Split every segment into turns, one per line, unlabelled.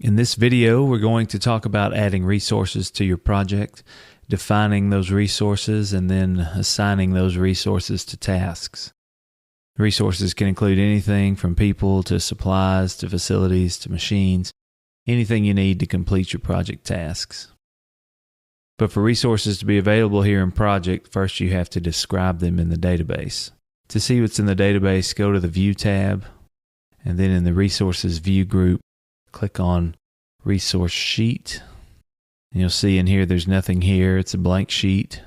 In this video, we're going to talk about adding resources to your project, defining those resources, and then assigning those resources to tasks. Resources can include anything from people to supplies to facilities to machines, anything you need to complete your project tasks. But for resources to be available here in Project, first you have to describe them in the database. To see what's in the database, go to the View tab, and then in the Resources View group, click on Resource Sheet. And you'll see in here there's nothing here. It's a blank sheet.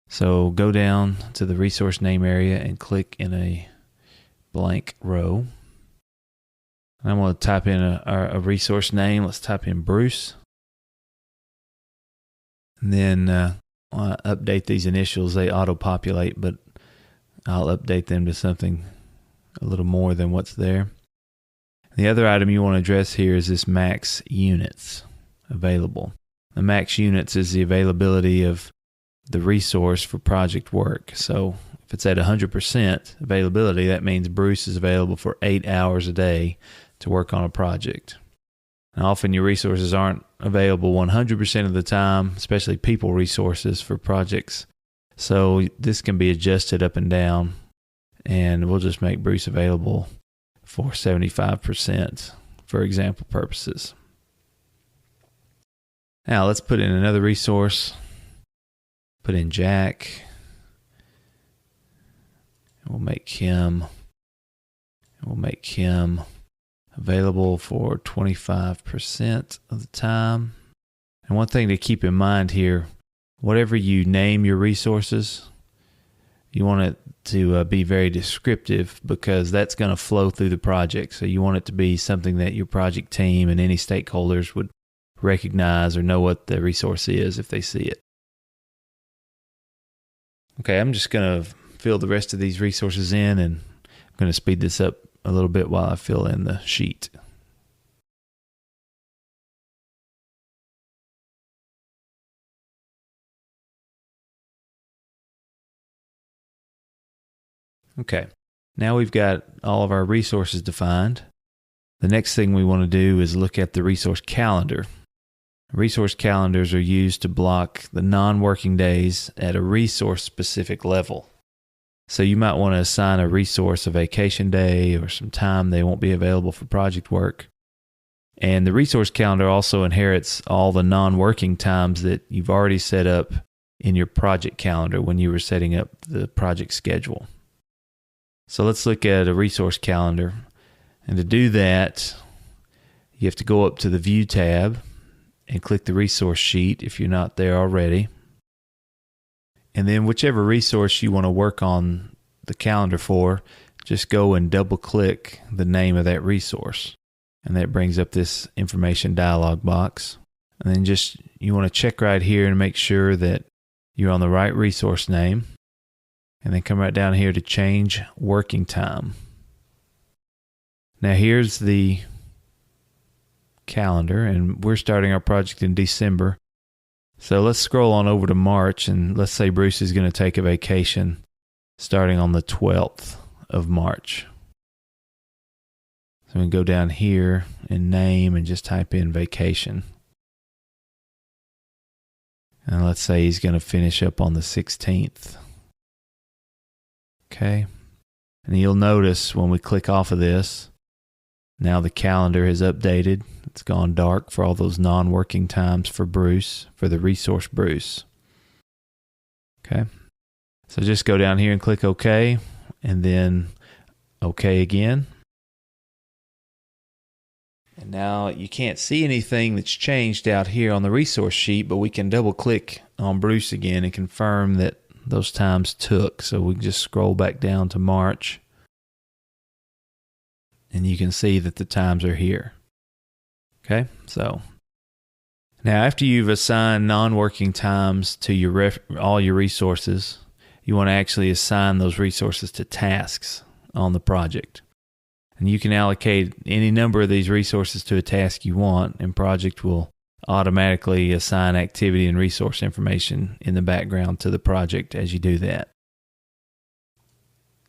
So go down to the resource name area and click in a blank row. And I'm going to type in a resource name. Let's type in Bruce. And then update these initials. They auto-populate, but I'll update them to something a little more than what's there. The other item you want to address here is this max units available. The max units is the availability of the resource for project work. So if it's at 100% availability, that means Bruce is available for 8 hours a day to work on a project. And often your resources aren't available 100% of the time, especially people resources for projects. So this can be adjusted up and down, and we'll just make Bruce available for 75% for example purposes. Now let's put in another resource. Put in Jack. We'll make him available for 25% of the time. And one thing to keep in mind here, whatever you name your resources, you want it to be very descriptive because that's going to flow through the project. So you want it to be something that your project team and any stakeholders would recognize or know what the resource is if they see it. Okay, I'm just going to fill the rest of these resources in, and I'm going to speed this up a little bit while I fill in the sheet. Okay, now we've got all of our resources defined. The next thing we want to do is look at the resource calendar. Resource calendars are used to block the non-working days at a resource-specific level. So you might want to assign a resource a vacation day or some time they won't be available for project work. And the resource calendar also inherits all the non-working times that you've already set up in your project calendar when you were setting up the project schedule. So let's look at a resource calendar. And to do that, you have to go up to the View tab and click the resource sheet if you're not there already. And then whichever resource you want to work on the calendar for, just go and double click the name of that resource. And that brings up this information dialog box. And then you want to check right here and make sure that you're on the right resource name. And then come right down here to change working time. Now here's the calendar, and we're starting our project in December. So let's scroll on over to March, and let's say Bruce is going to take a vacation starting on the 12th of March. So we can go down here and name and just type in vacation. And let's say he's going to finish up on the 16th. Okay, and you'll notice when we click off of this, now the calendar has updated. It's gone dark for all those non-working times for Bruce, for the resource Bruce. Okay, so just go down here and click OK, and then OK again. And now you can't see anything that's changed out here on the resource sheet, but we can double click on Bruce again and confirm that those times took. So we can just scroll back down to March, and you can see that the times are here. Okay, so now after you've assigned non-working times to all your resources, you want to actually assign those resources to tasks on the project. And you can allocate any number of these resources to a task you want, and Project will automatically assign activity and resource information in the background to the project as you do that.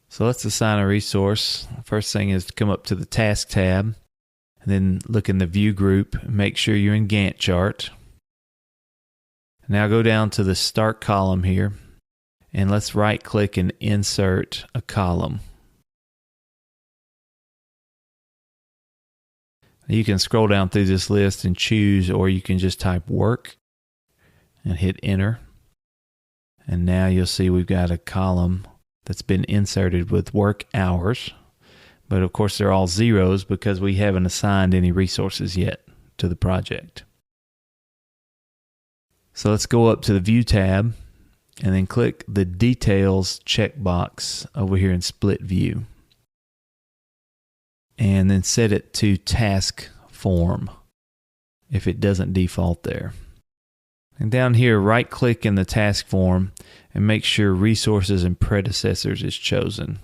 So let's assign a resource. First thing is to come up to the Task tab, and then look in the view group, make sure you're in Gantt chart. Now go down to the start column here, and let's right click and insert a column. You can scroll down through this list and choose, or you can just type work and hit enter. And now you'll see we've got a column that's been inserted with work hours. But of course they're all zeros because we haven't assigned any resources yet to the project. So let's go up to the View tab and then click the Details checkbox over here in Split View. And then set it to Task Form if it doesn't default there. And down here, right click in the task form and make sure Resources and Predecessors is chosen.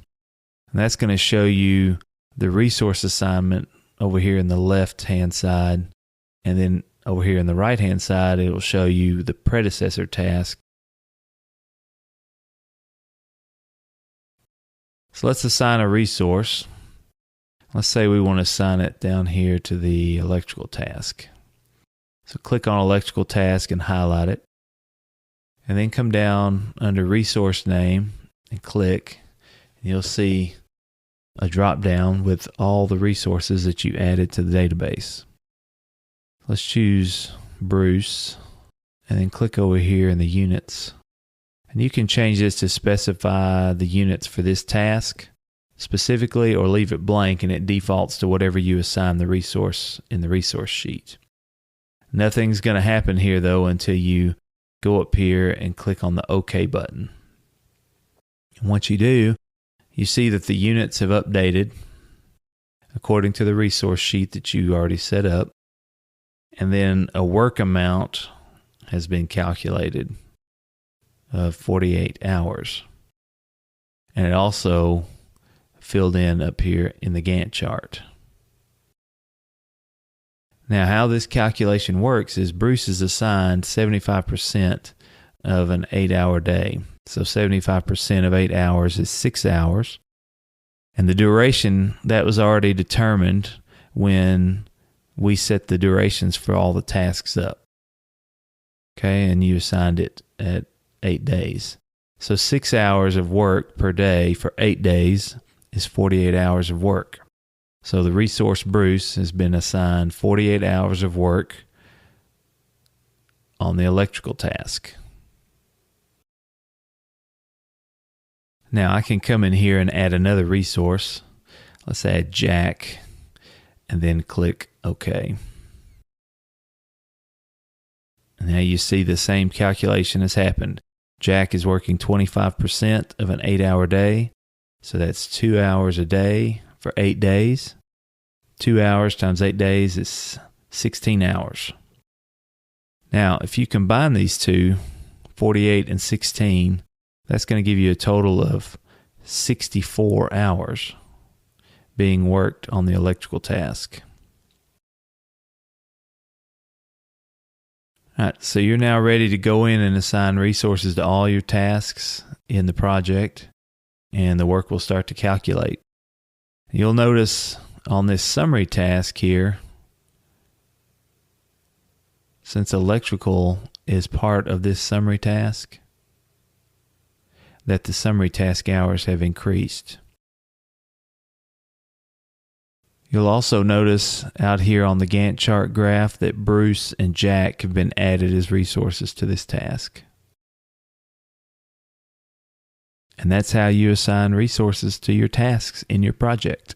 And that's going to show you the resource assignment over here in the left hand side, and then over here in the right hand side it will show you the predecessor task. So let's assign a resource. Let's say we want to assign it down here to the electrical task. So click on electrical task and highlight it. And then come down under resource name and click. And you'll see a drop down with all the resources that you added to the database. Let's choose Bruce and then click over here in the units. And you can change this to specify the units for this task specifically, or leave it blank and it defaults to whatever you assign the resource in the resource sheet. Nothing's going to happen here though until you go up here and click on the OK button. And once you do, you see that the units have updated according to the resource sheet that you already set up. And then a work amount has been calculated of 48 hours. And it also filled in up here in the Gantt chart. Now, how this calculation works is Bruce is assigned 75% of an 8-hour day. So 75% of 8 hours is 6 hours. And the duration, that was already determined when we set the durations for all the tasks up. Okay, and you assigned it at 8 days. So 6 hours of work per day for 8 days is 48 hours of work. So the resource Bruce has been assigned 48 hours of work on the electrical task. Now I can come in here and add another resource. Let's add Jack and then click OK. And now you see the same calculation has happened. Jack is working 25% of an 8-hour day. So that's 2 hours a day for 8 days. 2 hours times 8 days is 16 hours. Now, if you combine these two, 48 and 16, that's going to give you a total of 64 hours being worked on the electrical task. All right, so you're now ready to go in and assign resources to all your tasks in the project, and the work will start to calculate. You'll notice on this summary task here, since electrical is part of this summary task, that the summary task hours have increased. You'll also notice out here on the Gantt chart graph that Bruce and Jack have been added as resources to this task. And that's how you assign resources to your tasks in your project.